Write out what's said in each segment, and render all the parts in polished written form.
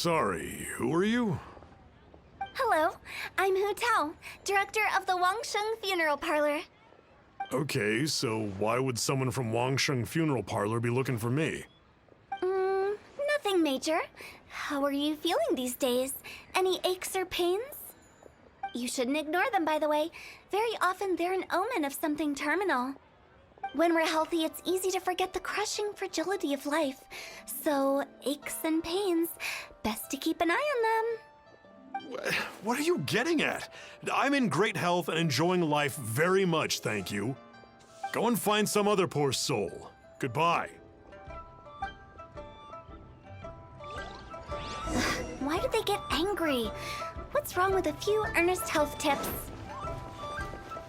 Sorry, who are you? Hello, I'm Hu-Tao, director of the Wangsheng Funeral Parlor. Okay, so why would someone from Wangsheng Funeral Parlor be looking for me? Nothing major. How are you feeling these days? Any aches or pains? You shouldn't ignore them, by the way. Very often they're an omen of something terminal. When we're healthy, it's easy to forget the crushing fragility of life. So, aches and pains, best to keep an eye on them. What are you getting at? I'm in great health and enjoying life very much, thank you. Go and find some other poor soul. Goodbye. Why do they get angry? What's wrong with a few earnest health tips?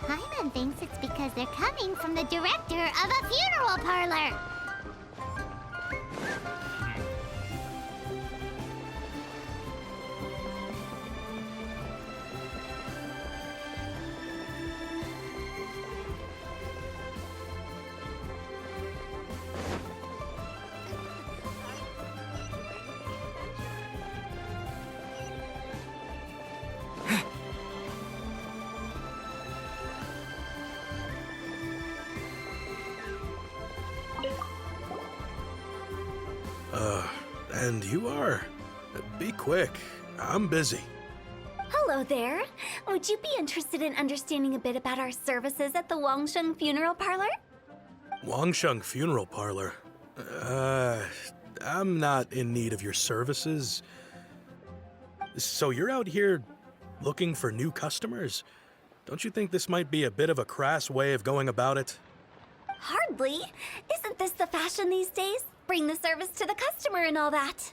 Paimon thinks it's because they're coming from the director of a funeral parlor. And you are? Be quick. I'm busy. Hello there. Would you be interested in understanding a bit about our services at the Wangsheng Funeral Parlor? Wangsheng Funeral Parlor? I'm not in need of your services. So you're out here looking for new customers? Don't you think this might be a bit of a crass way of going about it? Hardly. Isn't this the fashion these days? Bring the service to the customer and all that.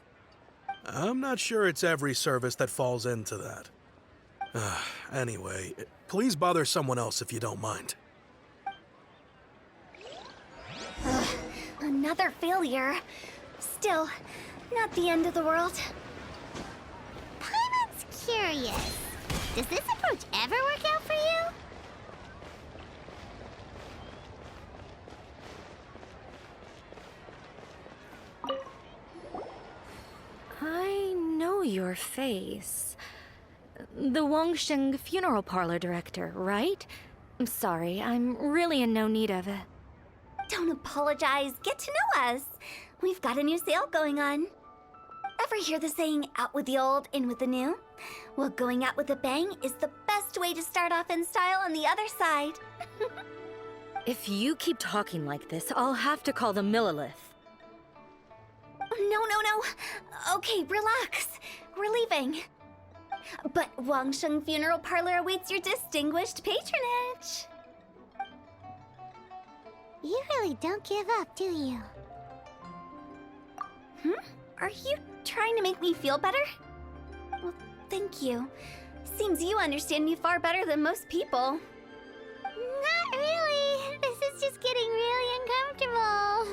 I'm not sure it's every service that falls into that. Anyway, please bother someone else if you don't mind. Another failure. Still, not the end of the world. Paimon's curious. Does this approach ever work out for you? I know your face. The Wangsheng Funeral Parlor director, right? I'm sorry, I'm really in no need of it. Don't apologize. Get to know us. We've got a new sale going on. Ever hear the saying, out with the old, in with the new? Well, going out with a bang is the best way to start off in style on the other side. If you keep talking like this, I'll have to call the Millilith. No. Okay, relax. We're leaving. But Wangsheng Funeral Parlor awaits your distinguished patronage. You really don't give up, do you? Are you trying to make me feel better? Well, thank you. Seems you understand me far better than most people. Not really. This is just getting really uncomfortable.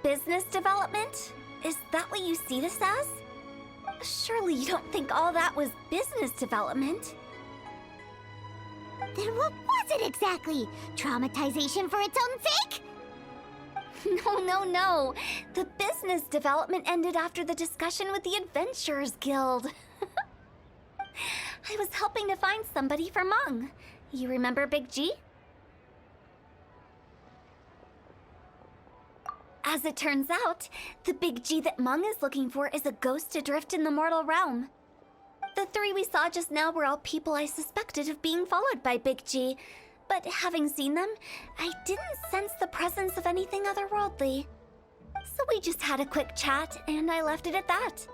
Business development? Is that what you see this as? Surely you don't think all that was business development. Then what was it exactly? Traumatization for its own sake? No. The business development ended after the discussion with the Adventurers Guild. I was helping to find somebody for Meng. You remember Big G? As it turns out, the Big G that Meng is looking for is a ghost adrift in the mortal realm. The three we saw just now were all people I suspected of being followed by Big G, but having seen them, I didn't sense the presence of anything otherworldly. So we just had a quick chat, and I left it at that.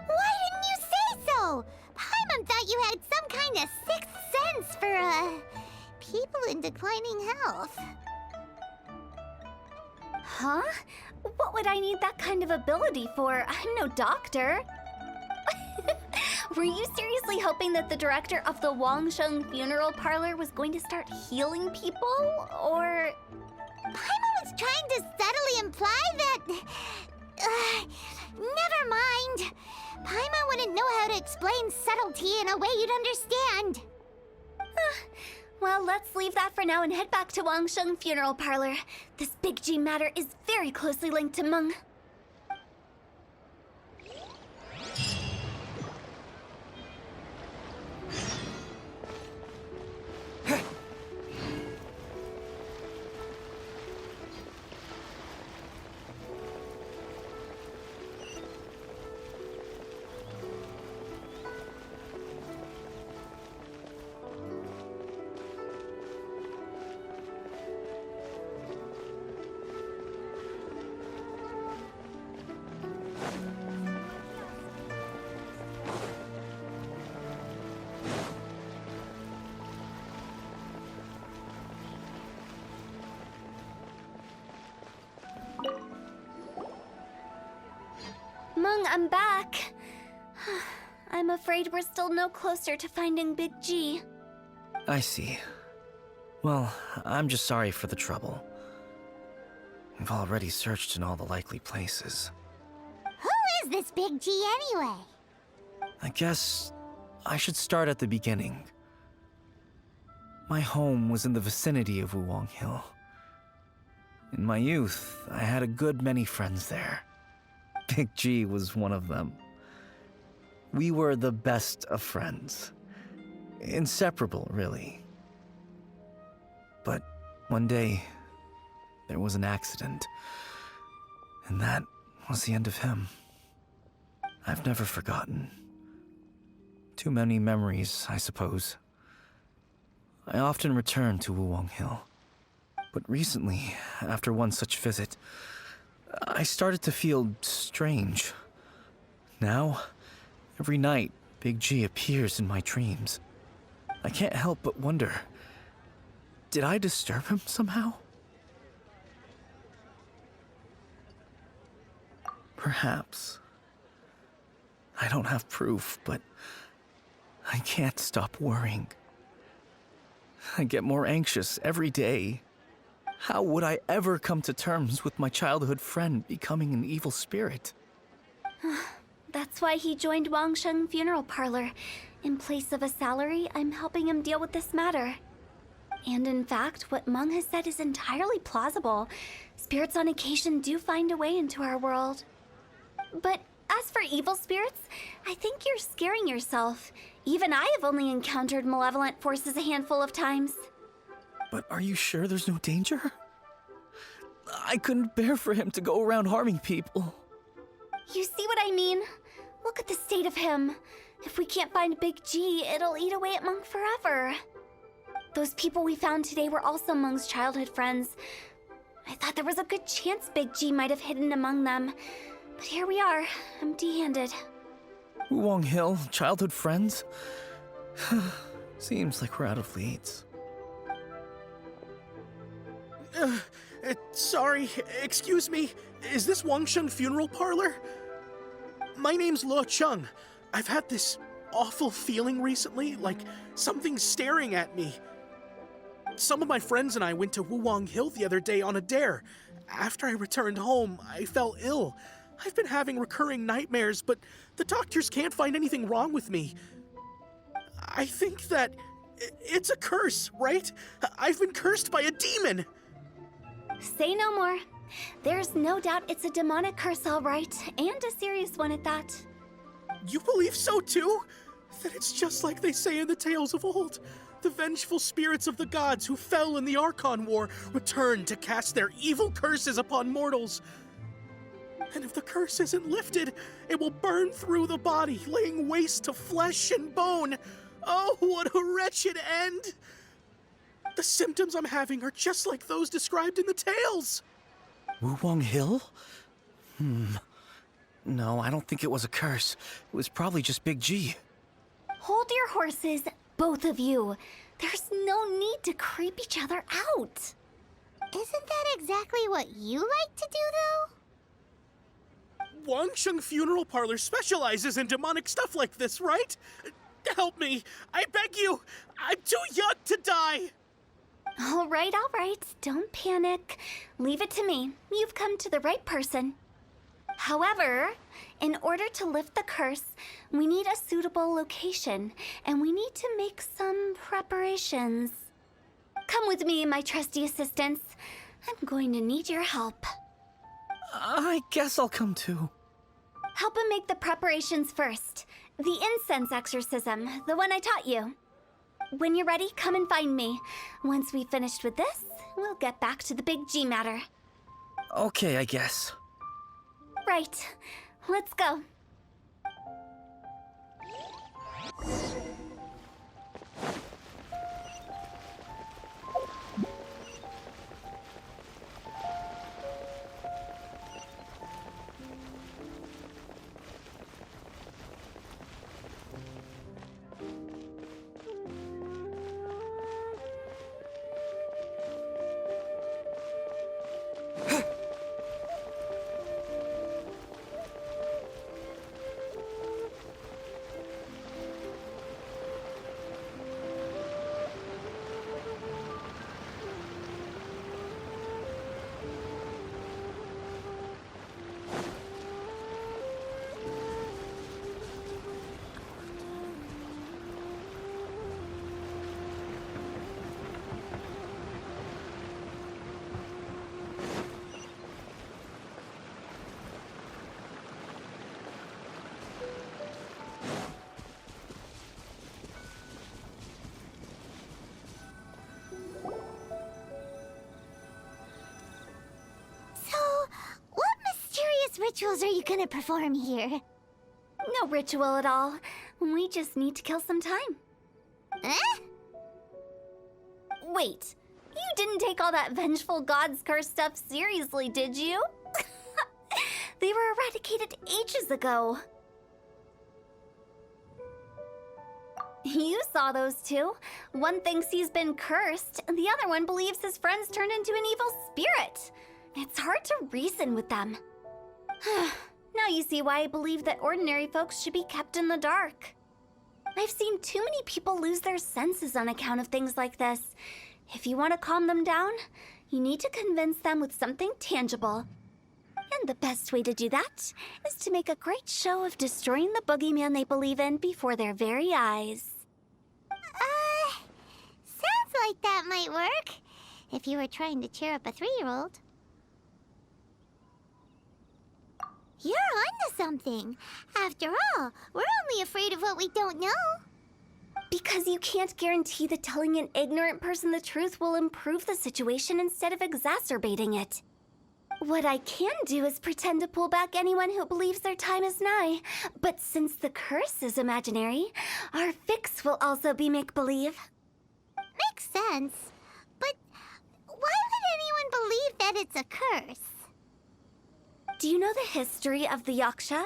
Why didn't you say so? Paimon thought you had some kind of sixth sense for, people in declining health. Huh? What would I need that kind of ability for? I'm no doctor. Were you seriously hoping that the director of the Wangsheng Funeral Parlor was going to start healing people, or...? Paimon was trying to subtly imply that... never mind. Paimon wouldn't know how to explain subtlety in a way you'd understand. Well, let's leave that for now and head back to Wangsheng Funeral Parlor. This Big G matter is very closely linked to Meng. Meng, I'm back. I'm afraid we're still no closer to finding Big G. I see. Well, I'm just sorry for the trouble. We've already searched in all the likely places. Who is this Big G anyway? I guess I should start at the beginning. My home was in the vicinity of Wuwang Hill. In my youth, I had a good many friends there. Big G was one of them. We were the best of friends. Inseparable, really. But one day, there was an accident. And that was the end of him. I've never forgotten. Too many memories, I suppose. I often return to Wuwang Hill. But recently, after one such visit, I started to feel strange. Now, every night, Big G appears in my dreams. I can't help but wonder, did I disturb him somehow? Perhaps. I don't have proof, but I can't stop worrying. I get more anxious every day. How would I ever come to terms with my childhood friend becoming an evil spirit? That's why he joined Wangsheng Funeral Parlor. In place of a salary, I'm helping him deal with this matter. And in fact, what Meng has said is entirely plausible. Spirits on occasion do find a way into our world. But as for evil spirits, I think you're scaring yourself. Even I have only encountered malevolent forces a handful of times. But are you sure there's no danger? I couldn't bear for him to go around harming people. You see what I mean? Look at the state of him. If we can't find Big G, it'll eat away at Meng forever. Those people we found today were also Meng's childhood friends. I thought there was a good chance Big G might have hidden among them. But here we are, empty-handed. Wuwang Hill, childhood friends? Seems like we're out of leads. Sorry, excuse me. Is this Wangsheng Funeral Parlor? My name's Luo Chung. I've had this awful feeling recently, like something's staring at me. Some of my friends and I went to Wuwang Hill the other day on a dare. After I returned home, I fell ill. I've been having recurring nightmares, but the doctors can't find anything wrong with me. I think that it's a curse, right? I've been cursed by a demon. Say no more. There's no doubt it's a demonic curse, all right, and a serious one at that. You believe so too? That it's just like they say in the tales of old. The vengeful spirits of the gods who fell in the Archon War return to cast their evil curses upon mortals. And if the curse isn't lifted, it will burn through the body, laying waste to flesh and bone. Oh, what a wretched end! The symptoms I'm having are just like those described in the tales. Wuwang Hill? No, I don't think it was a curse. It was probably just Big G. Hold your horses, both of you. There's no need to creep each other out. Isn't that exactly what you like to do, though? Wangsheng Funeral Parlor specializes in demonic stuff like this, right? Help me. I beg you. I'm too young to die. All right. Don't panic. Leave it to me. You've come to the right person. However, in order to lift the curse, we need a suitable location, and we need to make some preparations. Come with me, my trusty assistants. I'm going to need your help. I guess I'll come too. Help him make the preparations first. The incense exorcism, the one I taught you. When you're ready, come and find me. Once we've finished with this, we'll get back to the big G matter. Okay, I guess. Right. Let's go. Rituals are you gonna perform here? No ritual at all. We just need to kill some time. Eh? Wait, you didn't take all that vengeful God's curse stuff seriously, did you? They were eradicated ages ago. You saw those two. One thinks he's been cursed, and the other one believes his friends turned into an evil spirit. It's hard to reason with them. Now you see why I believe that ordinary folks should be kept in the dark. I've seen too many people lose their senses on account of things like this. If you want to calm them down, you need to convince them with something tangible. And the best way to do that is to make a great show of destroying the boogeyman they believe in before their very eyes. Sounds like that might work. If you were trying to cheer up a 3-year-old. You're onto something. After all, we're only afraid of what we don't know. Because you can't guarantee that telling an ignorant person the truth will improve the situation instead of exacerbating it. What I can do is pretend to pull back anyone who believes their time is nigh. But since the curse is imaginary, our fix will also be make-believe. Makes sense. But why would anyone believe that it's a curse? Do you know the history of the Yaksha?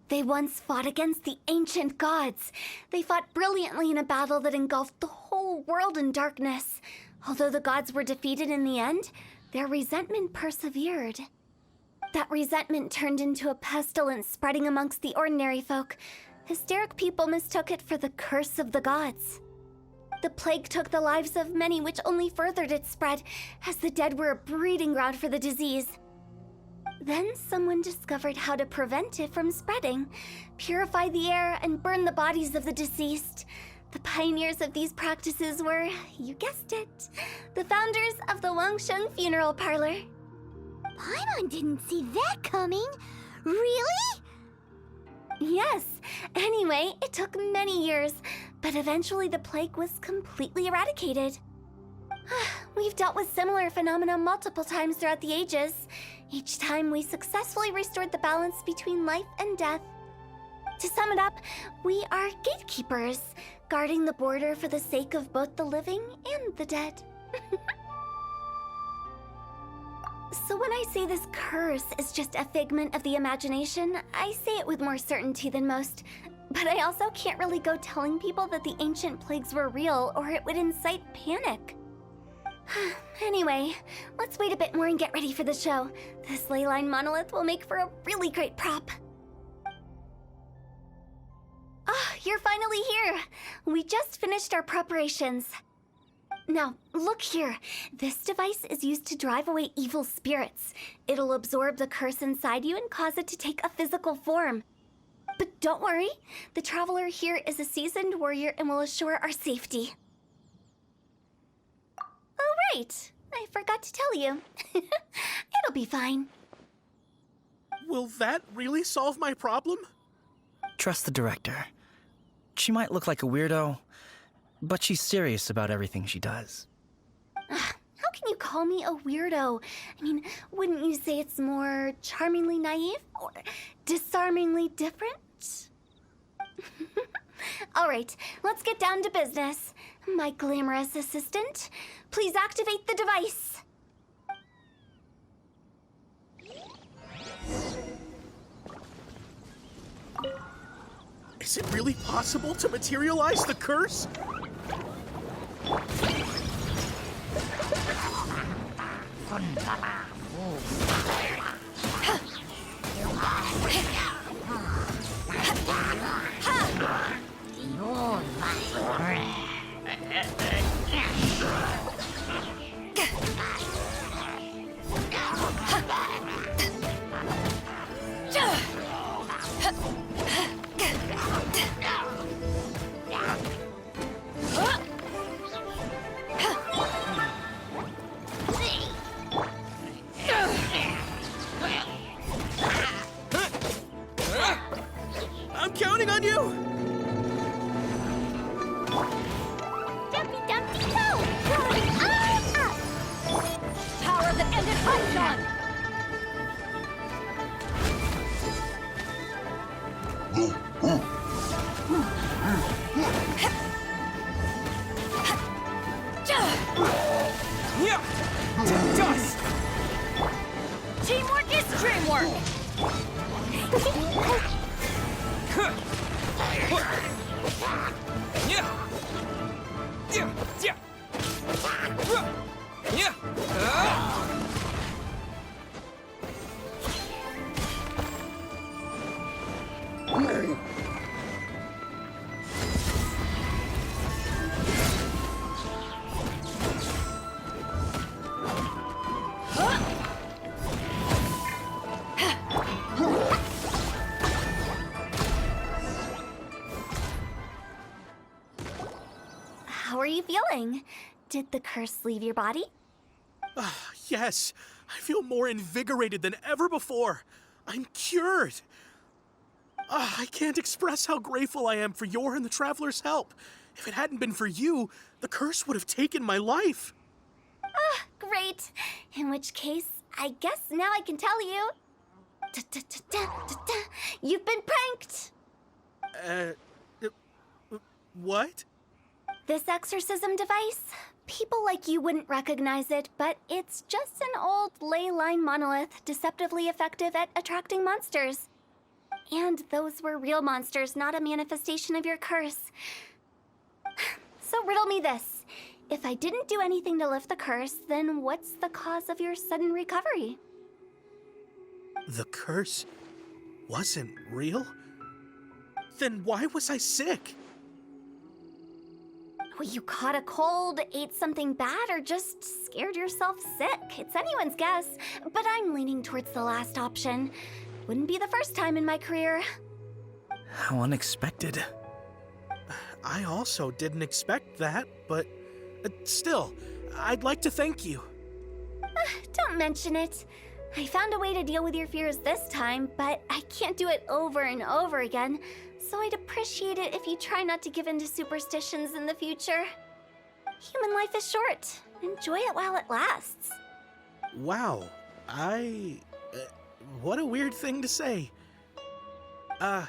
They once fought against the ancient gods. They fought brilliantly in a battle that engulfed the whole world in darkness. Although the gods were defeated in the end, their resentment persevered. That resentment turned into a pestilence spreading amongst the ordinary folk. Hysteric people mistook it for the curse of the gods. The plague took the lives of many, which only furthered its spread, as the dead were a breeding ground for the disease. Then someone discovered how to prevent it from spreading, purify the air, and burn the bodies of the deceased. The pioneers of these practices were, you guessed it, the founders of the Wangsheng Funeral Parlor. Paimon didn't see that coming. Really? Yes. Anyway, it took many years, but eventually the plague was completely eradicated. We've dealt with similar phenomena multiple times throughout the ages. Each time we successfully restored the balance between life and death. To sum it up, we are gatekeepers, guarding the border for the sake of both the living and the dead. So when I say this curse is just a figment of the imagination, I say it with more certainty than most. But I also can't really go telling people that the ancient plagues were real, or it would incite panic. Anyway, let's wait a bit more and get ready for the show. This ley line monolith will make for a really great prop. You're finally here! We just finished our preparations. Now, look here. This device is used to drive away evil spirits. It'll absorb the curse inside you and cause it to take a physical form. But don't worry, the traveler here is a seasoned warrior and will assure our safety. Oh, right. I forgot to tell you. It'll be fine. Will that really solve my problem? Trust the director. She might look like a weirdo, but she's serious about everything she does. How can you call me a weirdo? I mean, wouldn't you say it's more charmingly naive or disarmingly different? All right, let's get down to business. My glamorous assistant, please activate the device. Is it really possible to materialize the curse? I'm counting on you! Dumpy Dumpty Toe! Rolling on up! Power that ended Hu-Tao! Dust! Teamwork is dreamwork! How are you feeling? Did the curse leave your body? Yes, I feel more invigorated than ever before. I'm cured. I can't express how grateful I am for your and the Traveler's help. If it hadn't been for you, the curse would have taken my life. Great. In which case, I guess now I can tell you. Da-da-da-da-da-da. You've been pranked! What? This exorcism device, people like you wouldn't recognize it, but it's just an old ley line monolith deceptively effective at attracting monsters. And those were real monsters, not a manifestation of your curse. So riddle me this. If I didn't do anything to lift the curse, then what's the cause of your sudden recovery? The curse wasn't real? Then why was I sick? Well, you caught a cold, ate something bad, or just scared yourself sick. It's anyone's guess, but I'm leaning towards the last option. Wouldn't be the first time in my career. How unexpected. I also didn't expect that, but still, I'd like to thank you. Don't mention it. I found a way to deal with your fears this time, but I can't do it over and over again, so I'd appreciate it if you try not to give in to superstitions in the future. Human life is short. Enjoy it while it lasts. Wow, what a weird thing to say. I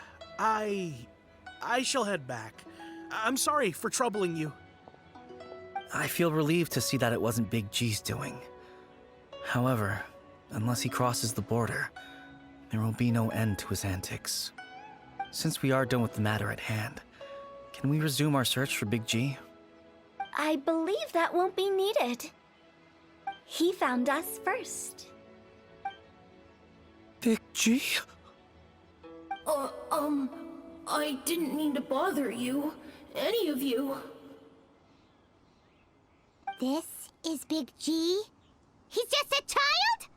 shall head back. I'm sorry for troubling you. I feel relieved to see that it wasn't Big G's doing. However, unless he crosses the border, there will be no end to his antics. Since we are done with the matter at hand, can we resume our search for Big G? I believe that won't be needed. He found us first. Big G? I didn't mean to bother you. Any of you. This is Big G? He's just a child?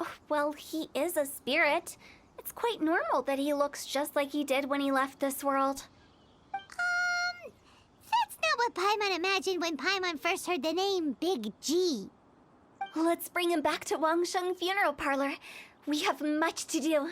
Oh, well, he is a spirit. It's quite normal that he looks just like he did when he left this world. That's not what Paimon imagined when Paimon first heard the name Big G. Let's bring him back to Wangsheng Funeral Parlor. We have much to do.